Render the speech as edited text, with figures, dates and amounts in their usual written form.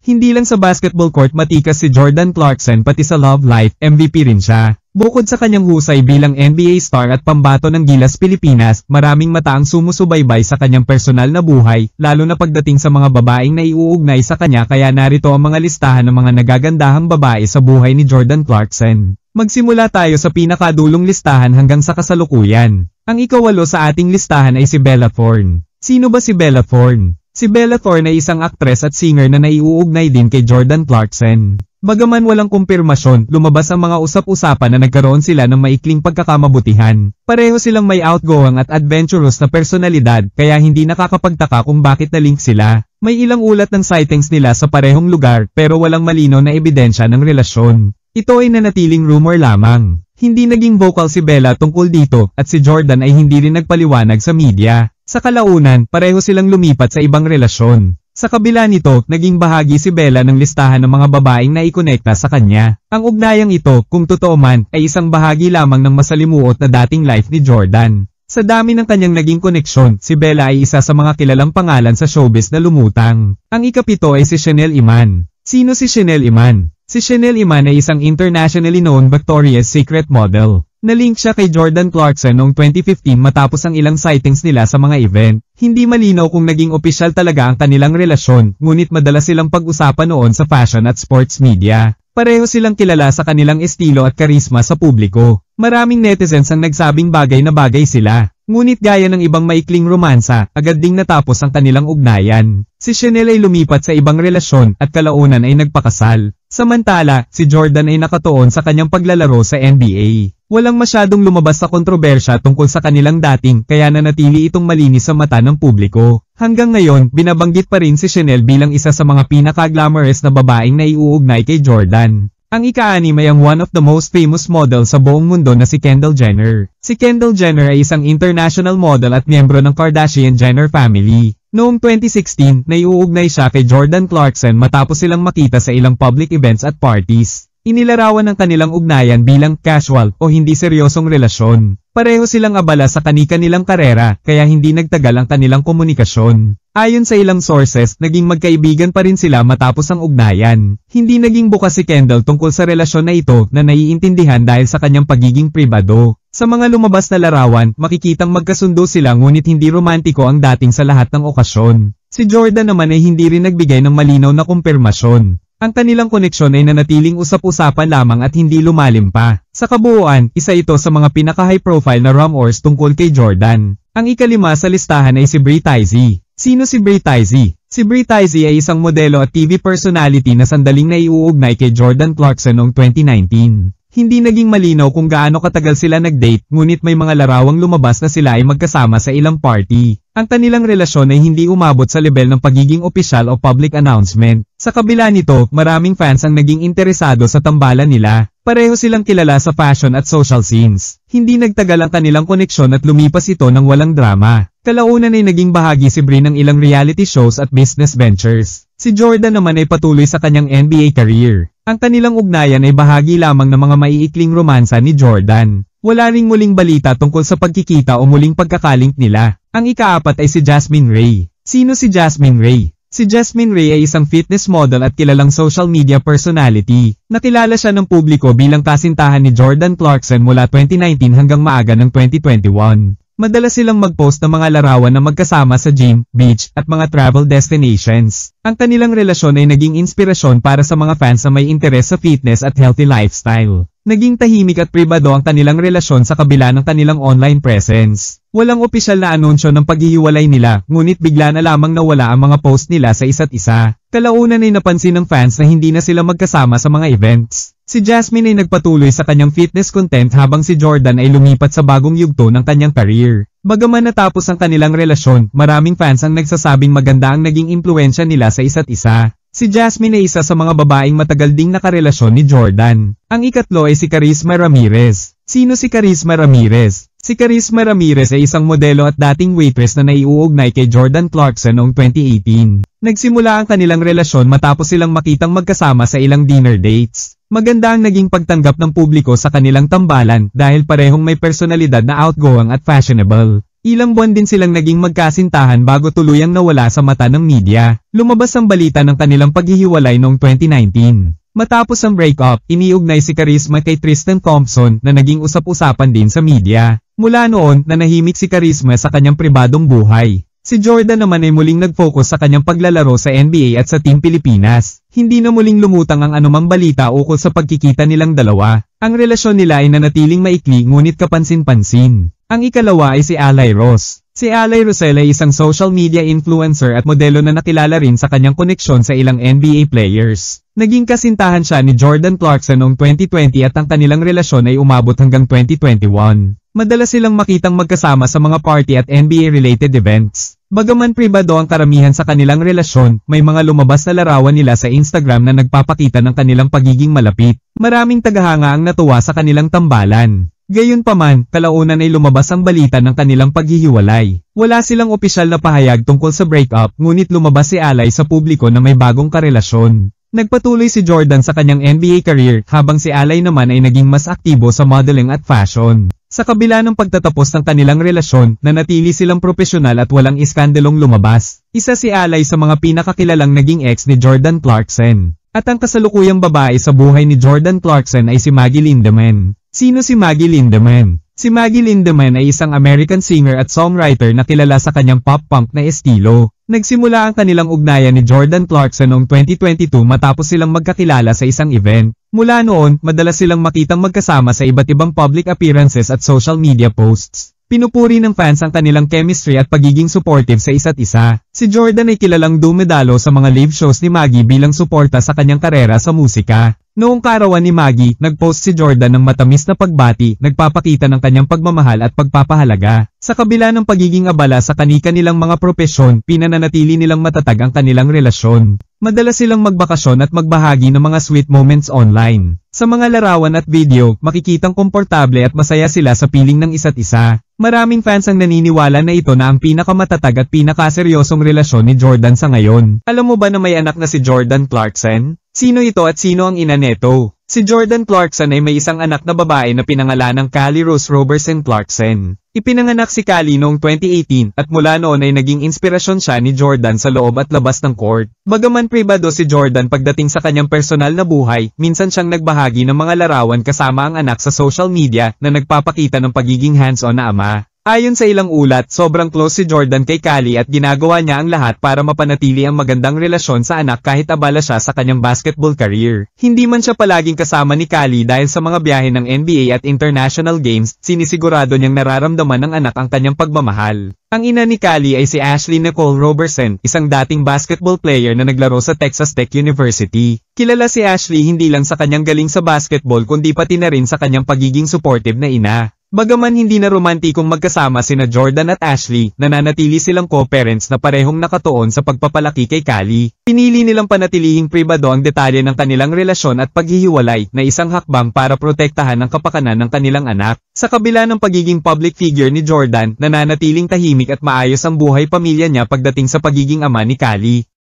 Hindi lang sa basketball court matikas si Jordan Clarkson pati sa love life, MVP rin siya. Bukod sa kanyang husay bilang NBA star at pambato ng Gilas Pilipinas, maraming mata ang sumusubaybay sa kanyang personal na buhay, lalo na pagdating sa mga babaeng na iuugnay sa kanya, kaya narito ang mga listahan ng mga nagagandahang babae sa buhay ni Jordan Clarkson. Magsimula tayo sa pinakadulong listahan hanggang sa kasalukuyan. Ang ikawalo sa ating listahan ay si Bella Thorne. Sino ba si Bella Thorne? Si Bella Thorne ay isang aktres at singer na naiuugnay din kay Jordan Clarkson. Bagaman walang kumpirmasyon, lumabas ang mga usap-usapan na nagkaroon sila ng maikling pagkakamabutihan. Pareho silang may outgoing at adventurous na personalidad, kaya hindi nakakapagtaka kung bakit na-link sila. May ilang ulat ng sightings nila sa parehong lugar pero walang malinaw na ebidensya ng relasyon. Ito ay nanatiling rumor lamang. Hindi naging vocal si Bella tungkol dito, at si Jordan ay hindi rin nagpaliwanag sa media. Sa kalaunan, pareho silang lumipat sa ibang relasyon. Sa kabila nito, naging bahagi si Bella ng listahan ng mga babaeng na ikonekta sa kanya. Ang ugnayang ito, kung totoo man, ay isang bahagi lamang ng masalimuot na dating life ni Jordan. Sa dami ng kanyang naging koneksyon, si Bella ay isa sa mga kilalang pangalan sa showbiz na lumutang. Ang ikapito ay si Chanel Iman. Sino si Chanel Iman? Si Chanel Iman ay isang internationally known Victoria's Secret model. Nalink siya kay Jordan Clarkson noong 2015 matapos ang ilang sightings nila sa mga event. Hindi malinaw kung naging opisyal talaga ang kanilang relasyon, ngunit madalas silang pag-usapan noon sa fashion at sports media. Pareho silang kilala sa kanilang estilo at karisma sa publiko. Maraming netizens ang nagsabing bagay na bagay sila. Ngunit gaya ng ibang maikling romansa, agad ding natapos ang kanilang ugnayan. Si Chanel ay lumipat sa ibang relasyon at kalaunan ay nagpakasal. Samantala, si Jordan ay nakatuon sa kanyang paglalaro sa NBA. Walang masyadong lumabas sa kontrobersya tungkol sa kanilang dating, kaya nanatili itong malinis sa mata ng publiko. Hanggang ngayon, binabanggit pa rin si Chanel bilang isa sa mga pinaka-glamorous na babaeng na iuugnay kay Jordan. Ang ika-anim ay ang one of the most famous model sa buong mundo na si Kendall Jenner. Si Kendall Jenner ay isang international model at miyembro ng Kardashian-Jenner family. Noong 2016, naiuugnay siya kay Jordan Clarkson matapos silang makita sa ilang public events at parties. Inilarawan ng kanilang ugnayan bilang casual o hindi seryosong relasyon. Pareho silang abala sa kani-kanilang karera, kaya hindi nagtagal ang kanilang komunikasyon. Ayon sa ilang sources, naging magkaibigan pa rin sila matapos ang ugnayan. Hindi naging bukas si Kendall tungkol sa relasyon na ito na naiintindihan dahil sa kanyang pagiging pribado. Sa mga lumabas na larawan, makikitang magkasundo sila ngunit hindi romantiko ang dating sa lahat ng okasyon. Si Jordan naman ay hindi rin nagbigay ng malinaw na kumpirmasyon. Ang kanilang koneksyon ay nanatiling usap-usapan lamang at hindi lumalim pa. Sa kabuuan, isa ito sa mga pinaka-high profile na rumors tungkol kay Jordan. Ang ikalima sa listahan ay si Brie Tyzee. Sino si Brie Tyzee? Si Brie Tyzee ay isang modelo at TV personality na sandaling naiuugnay kay Jordan Clarkson noong 2019. Hindi naging malinaw kung gaano katagal sila nag-date, ngunit may mga larawang lumabas na sila ay magkasama sa ilang party. Ang kanilang relasyon ay hindi umabot sa level ng pagiging opisyal o public announcement. Sa kabila nito, maraming fans ang naging interesado sa tambalan nila. Pareho silang kilala sa fashion at social scenes. Hindi nagtagal ang kanilang koneksyon at lumipas ito ng walang drama. Kalaunan ay naging bahagi si Brie ng ilang reality shows at business ventures. Si Jordan naman ay patuloy sa kanyang NBA career. Ang kanilang ugnayan ay bahagi lamang ng mga maiikling romansa ni Jordan. Wala ring muling balita tungkol sa pagkikita o muling pagkakalink nila. Ang ikaapat ay si Jasmine Ray. Sino si Jasmine Ray? Si Jasmine Ray ay isang fitness model at kilalang social media personality. Nakilala siya ng publiko bilang kasintahan ni Jordan Clarkson mula 2019 hanggang maaga ng 2021. Madalas silang mag-post ng mga larawan na magkasama sa gym, beach, at mga travel destinations. Ang kanilang relasyon ay naging inspirasyon para sa mga fans na may interes sa fitness at healthy lifestyle. Naging tahimik at pribado ang kanilang relasyon sa kabila ng kanilang online presence. Walang opisyal na anunsyo ng paghihiwalay nila, ngunit bigla na lamang nawala ang mga post nila sa isa't isa. Kalaunan ay napansin ng fans na hindi na sila magkasama sa mga events. Si Jasmine ay nagpatuloy sa kanyang fitness content habang si Jordan ay lumipat sa bagong yugto ng kanyang career. Bagaman natapos ang kanilang relasyon, maraming fans ang nagsasabing maganda ang naging impluensya nila sa isa't isa. Si Jasmine ay isa sa mga babaeng matagal ding nakarelasyon ni Jordan. Ang ikatlo ay si Charisma Ramirez. Sino si Charisma Ramirez? Si Charisma Ramirez ay isang modelo at dating waitress na naiuugnay kay Jordan Clarkson noong 2018. Nagsimula ang kanilang relasyon matapos silang makitang magkasama sa ilang dinner dates. Maganda ang naging pagtanggap ng publiko sa kanilang tambalan dahil parehong may personalidad na outgoing at fashionable. Ilang buwan din silang naging magkasintahan bago tuluyang nawala sa mata ng media. Lumabas ang balita ng kanilang paghihiwalay noong 2019. Matapos ang breakup, iniugnay si Charisma kay Tristan Thompson na naging usap-usapan din sa media. Mula noon, nanahimik si Charisma sa kanyang pribadong buhay. Si Jordan naman ay muling nag-focus sa kanyang paglalaro sa NBA at sa Team Pilipinas. Hindi na muling lumutang ang anumang balita ukol sa pagkikita nilang dalawa. Ang relasyon nila ay nanatiling maikli ngunit kapansin-pansin. Ang ikalawa ay si Alay Ross. Si Alay Rosel ay isang social media influencer at modelo na nakilala rin sa kanyang koneksyon sa ilang NBA players. Naging kasintahan siya ni Jordan Clarkson noong 2020 at ang kanilang relasyon ay umabot hanggang 2021. Madalas silang makitang magkasama sa mga party at NBA-related events. Bagaman pribado ang karamihan sa kanilang relasyon, may mga lumabas na larawan nila sa Instagram na nagpapakita ng kanilang pagiging malapit. Maraming tagahanga ang natuwa sa kanilang tambalan. Gayunpaman, kalaunan ay lumabas ang balita ng kanilang paghihiwalay. Wala silang opisyal na pahayag tungkol sa breakup, ngunit lumabas si Alay sa publiko na may bagong karelasyon. Nagpatuloy si Jordan sa kanyang NBA career, habang si Alay naman ay naging mas aktibo sa modeling at fashion. Sa kabila ng pagtatapos ng kanilang relasyon, nanatili silang propesyonal at walang iskandalong lumabas. Isa si Alay sa mga pinakakilalang naging ex ni Jordan Clarkson. At ang kasalukuyang babae sa buhay ni Jordan Clarkson ay si Maggie Lindemann. Sino si Maggie Lindemann? Si Maggie Lindemann ay isang American singer at songwriter na kilala sa kanyang pop-punk na estilo. Nagsimula ang kanilang ugnayan ni Jordan Clarkson noong 2022 matapos silang magkakilala sa isang event. Mula noon, madalas silang makitang magkasama sa iba't ibang public appearances at social media posts. Pinupuri ng fans ang kanilang chemistry at pagiging supportive sa isa't isa. Si Jordan ay kilalang dumedalo sa mga live shows ni Maggie bilang suporta sa kanyang karera sa musika. Noong kaarawan ni Maggie, nag-post si Jordan ng matamis na pagbati, nagpapakita ng kanyang pagmamahal at pagpapahalaga. Sa kabila ng pagiging abala sa kani-kanilang mga propesyon, pinananatili nilang matatag ang kanilang relasyon. Madalas silang magbakasyon at magbahagi ng mga sweet moments online. Sa mga larawan at video, makikitang komportable at masaya sila sa piling ng isa't isa. Maraming fans ang naniniwala na ito na ang pinakamatatag at pinakaseryosong relasyon ni Jordan sa ngayon. Alam mo ba na may anak na si Jordan Clarkson? Sino ito at sino ang ina neto? Si Jordan Clarkson ay may isang anak na babae na pinangalan ng Callie Rose Robertson Clarkson. Ipinanganak si Callie noong 2018 at mula noon ay naging inspirasyon siya ni Jordan sa loob at labas ng court. Bagaman pribado si Jordan pagdating sa kanyang personal na buhay, minsan siyang nagbahagi ng mga larawan kasama ang anak sa social media na nagpapakita ng pagiging hands-on na ama. Ayon sa ilang ulat, sobrang close si Jordan kay Callie at ginagawa niya ang lahat para mapanatili ang magandang relasyon sa anak kahit abala siya sa kanyang basketball career. Hindi man siya palaging kasama ni Callie dahil sa mga biyahe ng NBA at international games, sinisigurado niyang nararamdaman ng anak ang kanyang pagmamahal. Ang ina ni Callie ay si Ashley Nicole Robertson, isang dating basketball player na naglaro sa Texas Tech University. Kilala si Ashley hindi lang sa kanyang galing sa basketball kundi pati na rin sa kanyang pagiging supportive na ina. Bagaman hindi na romantikong magkasama sina Jordan at Ashley, nananatili silang co-parents na parehong nakatuon sa pagpapalaki kay Callie. Pinili nilang panatilihing pribado ang detalye ng kanilang relasyon at paghihiwalay na isang hakbang para protektahan ang kapakanan ng kanilang anak. Sa kabila ng pagiging public figure ni Jordan, nananatiling tahimik at maayos ang buhay pamilya niya pagdating sa pagiging ama ni Callie.